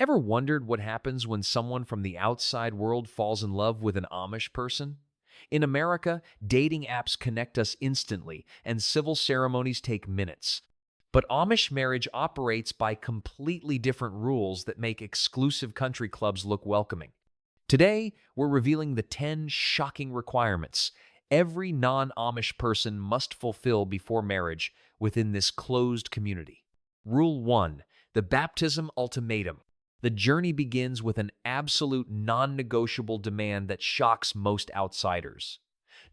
Ever wondered what happens when someone from the outside world falls in love with an Amish person? In America, dating apps connect us instantly, and civil ceremonies take minutes. But Amish marriage operates by completely different rules that make exclusive country clubs look welcoming. Today, we're revealing the 10 shocking requirements every non-Amish person must fulfill before marriage within this closed community. Rule 1. The Baptism Ultimatum. The journey begins with an absolute non-negotiable demand that shocks most outsiders.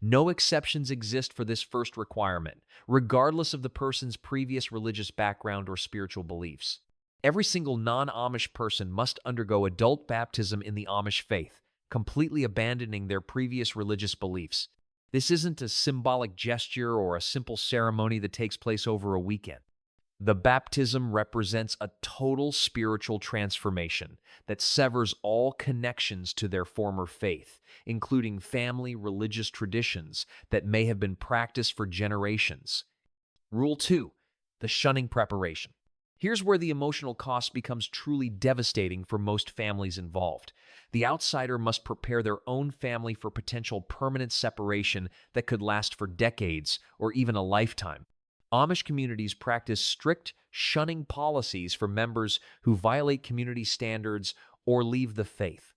No exceptions exist for this first requirement, regardless of the person's previous religious background or spiritual beliefs. Every single non-Amish person must undergo adult baptism in the Amish faith, completely abandoning their previous religious beliefs. This isn't a symbolic gesture or a simple ceremony that takes place over a weekend. The baptism represents a total spiritual transformation that severs all connections to their former faith, including family religious traditions that may have been practiced for generations. Rule 2. The shunning preparation. Here's where the emotional cost becomes truly devastating for most families involved. The outsider must prepare their own family for potential permanent separation that could last for decades or even a lifetime. Amish communities practice strict shunning policies for members who violate community standards or leave the faith.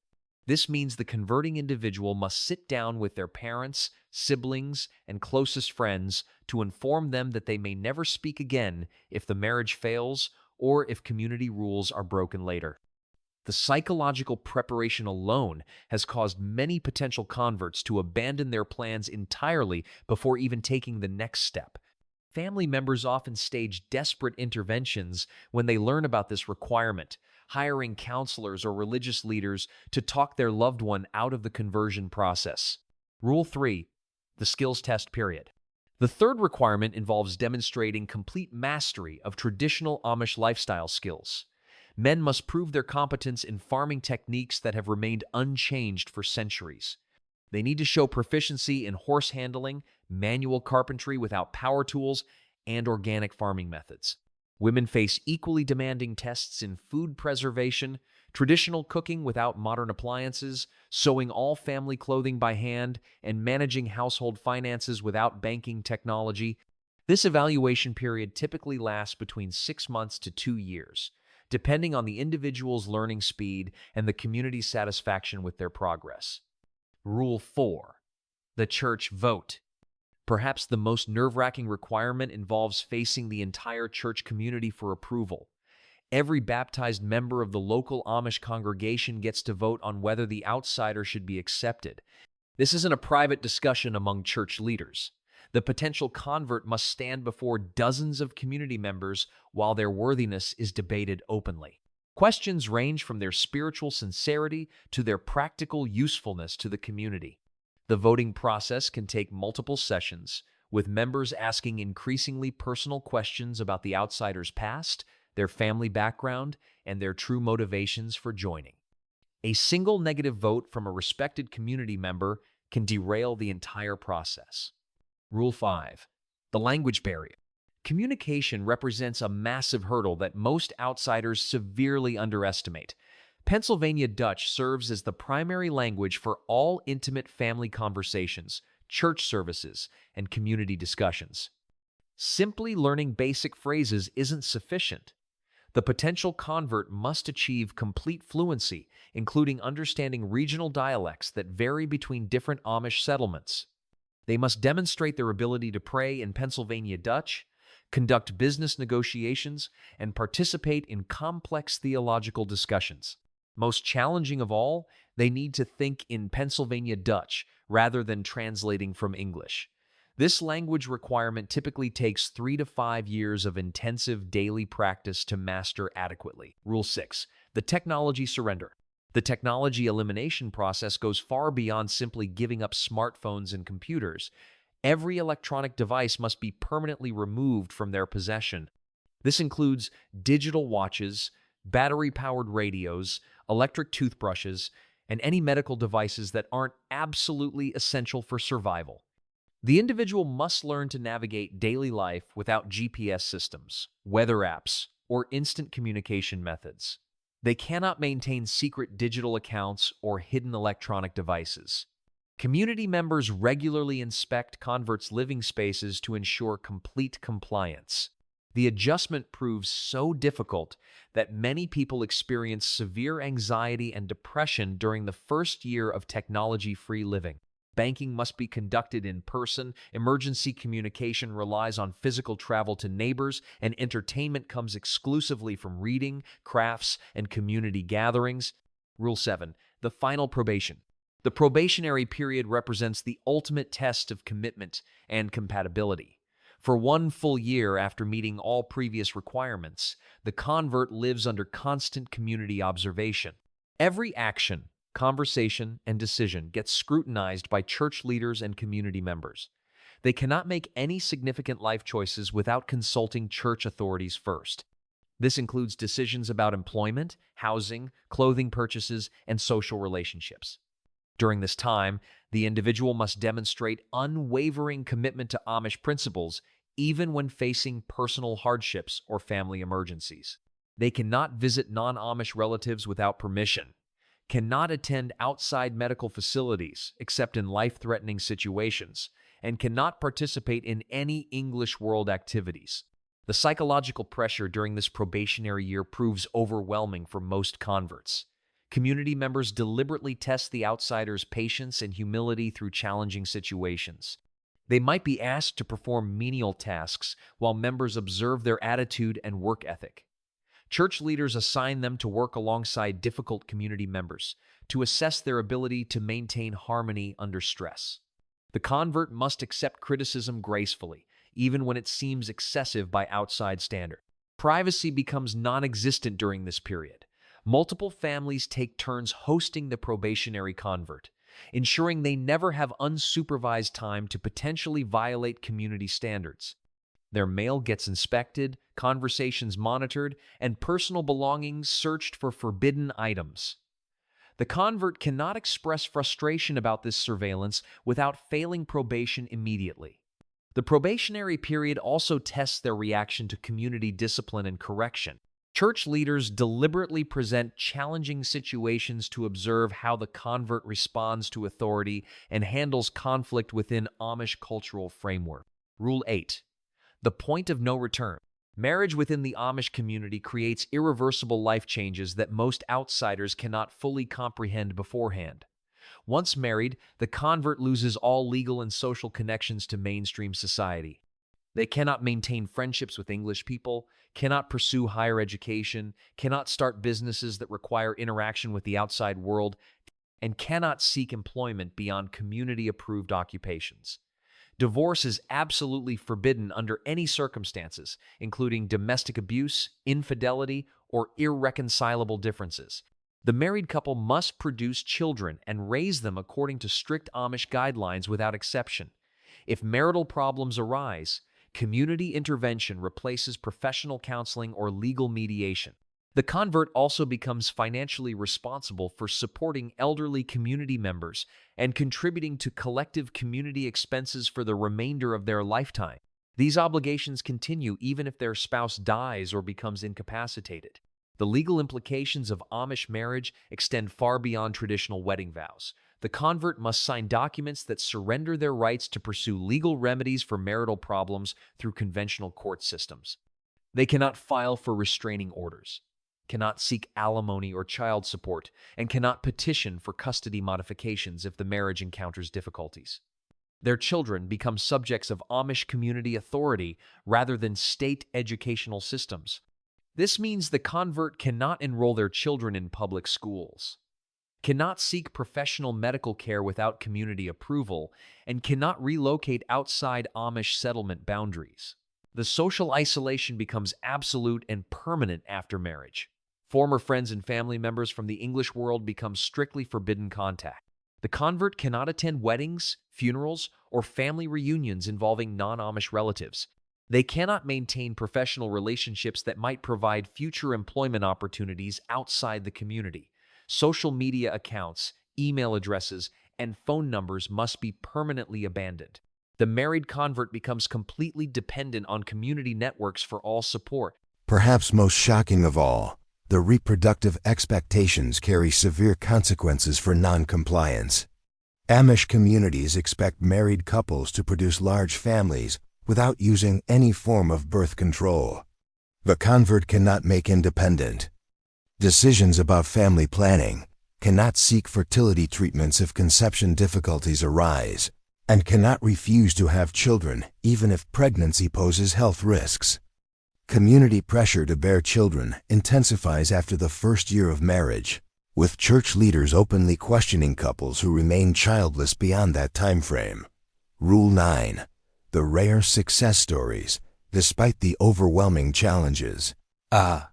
This means the converting individual must sit down with their parents, siblings, and closest friends to inform them that they may never speak again if the marriage fails or if community rules are broken later. The psychological preparation alone has caused many potential converts to abandon their plans entirely before even taking the next step. Family members often stage desperate interventions when they learn about this requirement, hiring counselors or religious leaders to talk their loved one out of the conversion process. Rule 3. The skills test period. The third requirement involves demonstrating complete mastery of traditional Amish lifestyle skills. Men must prove their competence in farming techniques that have remained unchanged for centuries. They need to show proficiency in horse handling, manual carpentry without power tools, and organic farming methods. Women face equally demanding tests in food preservation, traditional cooking without modern appliances, sewing all family clothing by hand, and managing household finances without banking technology. This evaluation period typically lasts between 6 months to 2 years, depending on the individual's learning speed and the community's satisfaction with their progress. Rule 4. The church vote. Perhaps the most nerve-wracking requirement involves facing the entire church community for approval. Every baptized member of the local Amish congregation gets to vote on whether the outsider should be accepted. This isn't a private discussion among church leaders. The potential convert must stand before dozens of community members while their worthiness is debated openly. Questions range from their spiritual sincerity to their practical usefulness to the community. The voting process can take multiple sessions, with members asking increasingly personal questions about the outsider's past, their family background, and their true motivations for joining. A single negative vote from a respected community member can derail the entire process. Rule 5. The language barrier. Communication represents a massive hurdle that most outsiders severely underestimate. Pennsylvania Dutch serves as the primary language for all intimate family conversations, church services, and community discussions. Simply learning basic phrases isn't sufficient. The potential convert must achieve complete fluency, including understanding regional dialects that vary between different Amish settlements. They must demonstrate their ability to pray in Pennsylvania Dutch, conduct business negotiations, and participate in complex theological discussions. Most challenging of all, they need to think in Pennsylvania Dutch rather than translating from English. This language requirement typically takes 3 to 5 years of intensive daily practice to master adequately. Rule 6. The technology surrender. The technology elimination process goes far beyond simply giving up smartphones and computers. Every electronic device must be permanently removed from their possession. This includes digital watches, battery-powered radios, electric toothbrushes, and any medical devices that aren't absolutely essential for survival. The individual must learn to navigate daily life without GPS systems, weather apps, or instant communication methods. They cannot maintain secret digital accounts or hidden electronic devices. Community members regularly inspect converts' living spaces to ensure complete compliance. The adjustment proves so difficult that many people experience severe anxiety and depression during the first year of technology-free living. Banking must be conducted in person, emergency communication relies on physical travel to neighbors, and entertainment comes exclusively from reading, crafts, and community gatherings. Rule 7. The final probation. The probationary period represents the ultimate test of commitment and compatibility. For 1 full year after meeting all previous requirements, the convert lives under constant community observation. Every action, conversation, and decision gets scrutinized by church leaders and community members. They cannot make any significant life choices without consulting church authorities first. This includes decisions about employment, housing, clothing purchases, and social relationships. During this time, the individual must demonstrate unwavering commitment to Amish principles, even when facing personal hardships or family emergencies. They cannot visit non-Amish relatives without permission, cannot attend outside medical facilities except in life-threatening situations, and cannot participate in any English world activities. The psychological pressure during this probationary year proves overwhelming for most converts. Community members deliberately test the outsider's patience and humility through challenging situations. They might be asked to perform menial tasks while members observe their attitude and work ethic. Church leaders assign them to work alongside difficult community members to assess their ability to maintain harmony under stress. The convert must accept criticism gracefully, even when it seems excessive by outside standards. Privacy becomes non-existent during this period. Multiple families take turns hosting the probationary convert, ensuring they never have unsupervised time to potentially violate community standards. Their mail gets inspected, conversations monitored, and personal belongings searched for forbidden items. The convert cannot express frustration about this surveillance without failing probation immediately. The probationary period also tests their reaction to community discipline and correction. Church leaders deliberately present challenging situations to observe how the convert responds to authority and handles conflict within Amish cultural framework. Rule 8. The point of no return. Marriage within the Amish community creates irreversible life changes that most outsiders cannot fully comprehend beforehand. Once married, the convert loses all legal and social connections to mainstream society. They cannot maintain friendships with English people, cannot pursue higher education, cannot start businesses that require interaction with the outside world, and cannot seek employment beyond community-approved occupations. Divorce is absolutely forbidden under any circumstances, including domestic abuse, infidelity, or irreconcilable differences. The married couple must produce children and raise them according to strict Amish guidelines without exception. If marital problems arise, community intervention replaces professional counseling or legal mediation. The convert also becomes financially responsible for supporting elderly community members and contributing to collective community expenses for the remainder of their lifetime. These obligations continue even if their spouse dies or becomes incapacitated. The legal implications of Amish marriage extend far beyond traditional wedding vows. The convert must sign documents that surrender their rights to pursue legal remedies for marital problems through conventional court systems. They cannot file for restraining orders, cannot seek alimony or child support, and cannot petition for custody modifications if the marriage encounters difficulties. Their children become subjects of Amish community authority rather than state educational systems. This means the convert cannot enroll their children in public schools, cannot seek professional medical care without community approval, and cannot relocate outside Amish settlement boundaries. The social isolation becomes absolute and permanent after marriage. Former friends and family members from the English world become strictly forbidden contact. The convert cannot attend weddings, funerals, or family reunions involving non-Amish relatives. They cannot maintain professional relationships that might provide future employment opportunities outside the community. Social media accounts, email addresses, and phone numbers must be permanently abandoned. The married convert becomes completely dependent on community networks for all support. Perhaps most shocking of all, The reproductive expectations carry severe consequences for non-compliance. Amish communities expect married couples to produce large families without using any form of birth control. The convert cannot make independent decisions about family planning, cannot seek fertility treatments if conception difficulties arise, and cannot refuse to have children even if pregnancy poses health risks. Community pressure to bear children intensifies after the first year of marriage, with church leaders openly questioning couples who remain childless beyond that time frame. Rule 9. The rare success stories, despite the overwhelming challenges. A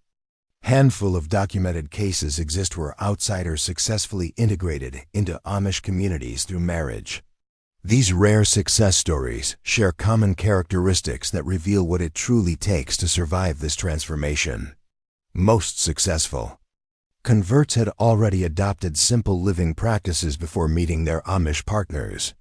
handful of documented cases exist where outsiders successfully integrated into Amish communities through marriage. These rare success stories share common characteristics that reveal what it truly takes to survive this transformation. Most successful converts had already adopted simple living practices before meeting their Amish partners.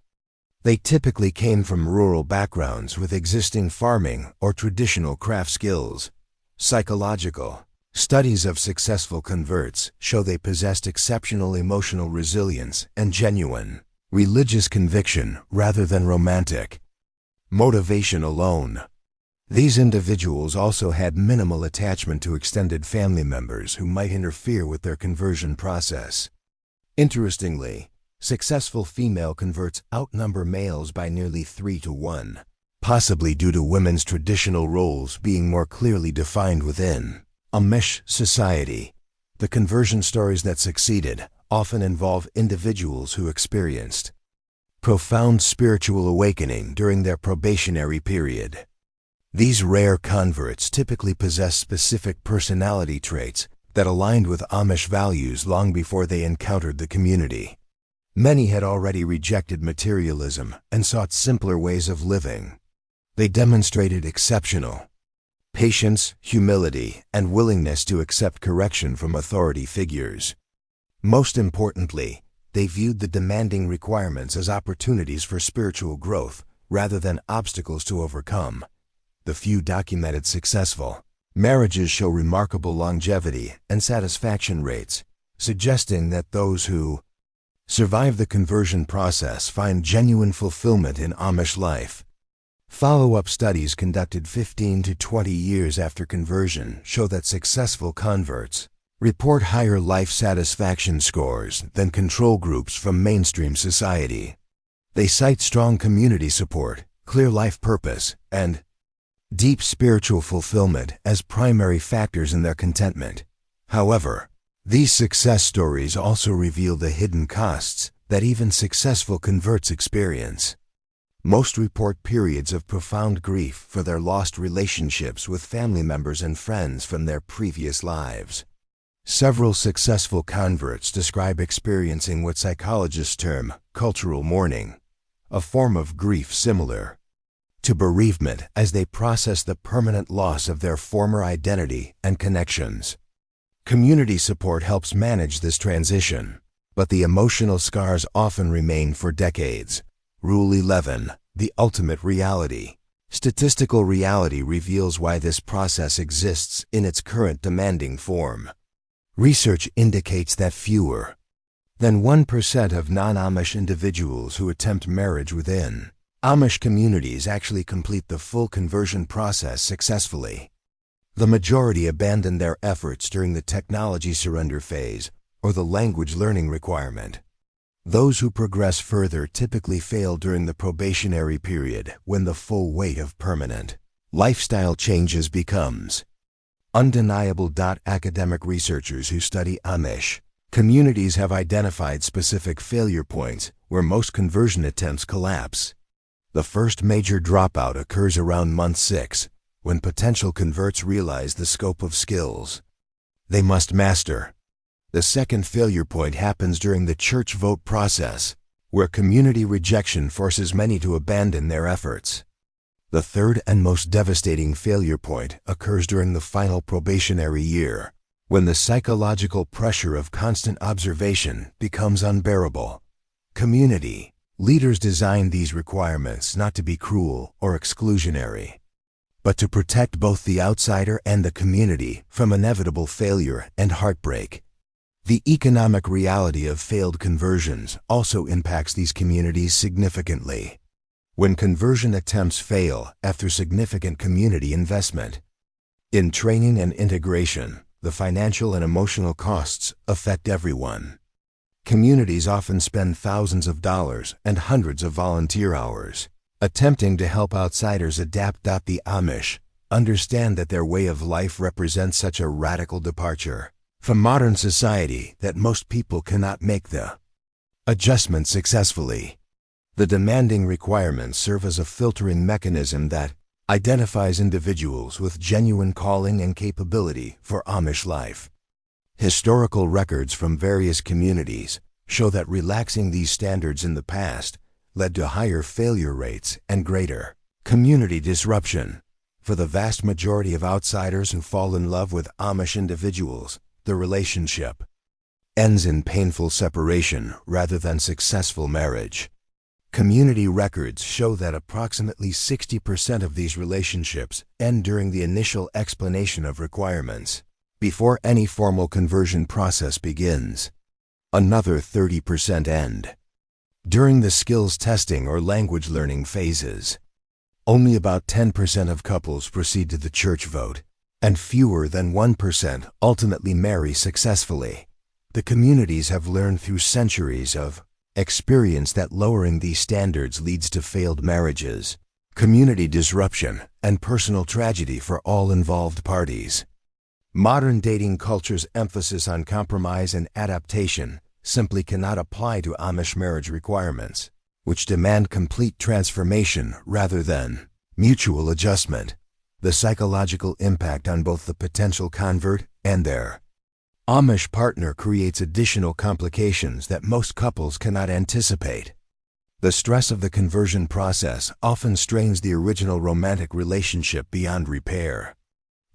They typically came from rural backgrounds with existing farming or traditional craft skills. Psychological studies of successful converts show they possessed exceptional emotional resilience and genuine religious conviction rather than romantic motivation alone. These individuals also had minimal attachment to extended family members who might interfere with their conversion process. Interestingly, successful female converts outnumber males by nearly 3 to 1, possibly due to women's traditional roles being more clearly defined within Amish society. The conversion stories that succeeded often involve individuals who experienced profound spiritual awakening during their probationary period. These rare converts typically possess specific personality traits that aligned with Amish values long before they encountered the community. Many had already rejected materialism and sought simpler ways of living. They demonstrated exceptional patience, humility, and willingness to accept correction from authority figures. Most importantly, they viewed the demanding requirements as opportunities for spiritual growth rather than obstacles to overcome. The few documented successful marriages show remarkable longevity and satisfaction rates, suggesting that those who survive the conversion process find genuine fulfillment in Amish life. Follow-up studies conducted 15 to 20 years after conversion show that successful converts report higher life satisfaction scores than control groups from mainstream society. They cite strong community support, clear life purpose, and deep spiritual fulfillment as primary factors in their contentment. However, these success stories also reveal the hidden costs that even successful converts experience. Most report periods of profound grief for their lost relationships with family members and friends from their previous lives. Several successful converts describe experiencing what psychologists term cultural mourning, a form of grief similar to bereavement as they process the permanent loss of their former identity and connections. Community support helps manage this transition, but the emotional scars often remain for decades. Rule 11. The ultimate reality. Statistical reality reveals why this process exists in its current demanding form. Research indicates that fewer than 1% of non-Amish individuals who attempt marriage within Amish communities actually complete the full conversion process successfully. The majority abandon their efforts during the technology surrender phase or the language learning requirement. Those who progress further typically fail during the probationary period when the full weight of permanent lifestyle changes becomes undeniable. Academic researchers who study Amish communities have identified specific failure points where most conversion attempts collapse. The first major dropout occurs around month 6, when potential converts realize the scope of skills they must master. The second failure point happens during the church vote process, where community rejection forces many to abandon their efforts. The third and most devastating failure point occurs during the final probationary year, when the psychological pressure of constant observation becomes unbearable. Community leaders designed these requirements not to be cruel or exclusionary, but to protect both the outsider and the community from inevitable failure and heartbreak. The economic reality of failed conversions also impacts these communities significantly. When conversion attempts fail after significant community investment in training and integration, the financial and emotional costs affect everyone. Communities often spend thousands of dollars and hundreds of volunteer hours attempting to help outsiders adapt. The Amish understand that their way of life represents such a radical departure from modern society that most people cannot make the adjustment successfully. The demanding requirements serve as a filtering mechanism that identifies individuals with genuine calling and capability for Amish life. Historical records from various communities show that relaxing these standards in the past led to higher failure rates and greater community disruption. For the vast majority of outsiders who fall in love with Amish individuals, the relationship ends in painful separation rather than successful marriage. Community records show that approximately 60% of these relationships end during the initial explanation of requirements, before any formal conversion process begins. Another 30% end during the skills testing or language learning phases. Only about 10% of couples proceed to the church vote, and fewer than 1% ultimately marry successfully. The communities have learned through centuries of experience that lowering these standards leads to failed marriages, community disruption, and personal tragedy for all involved parties. Modern dating culture's emphasis on compromise and adaptation simply cannot apply to Amish marriage requirements, which demand complete transformation rather than mutual adjustment. The psychological impact on both the potential convert and their Amish partner creates additional complications that most couples cannot anticipate. The stress of the conversion process often strains the original romantic relationship beyond repair.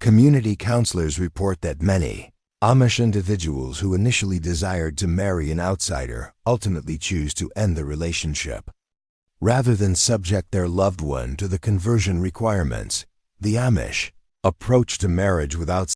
Community counselors report that many Amish individuals who initially desired to marry an outsider ultimately choose to end the relationship. Rather than subject their loved one to the conversion requirements, the Amish approach to marriage without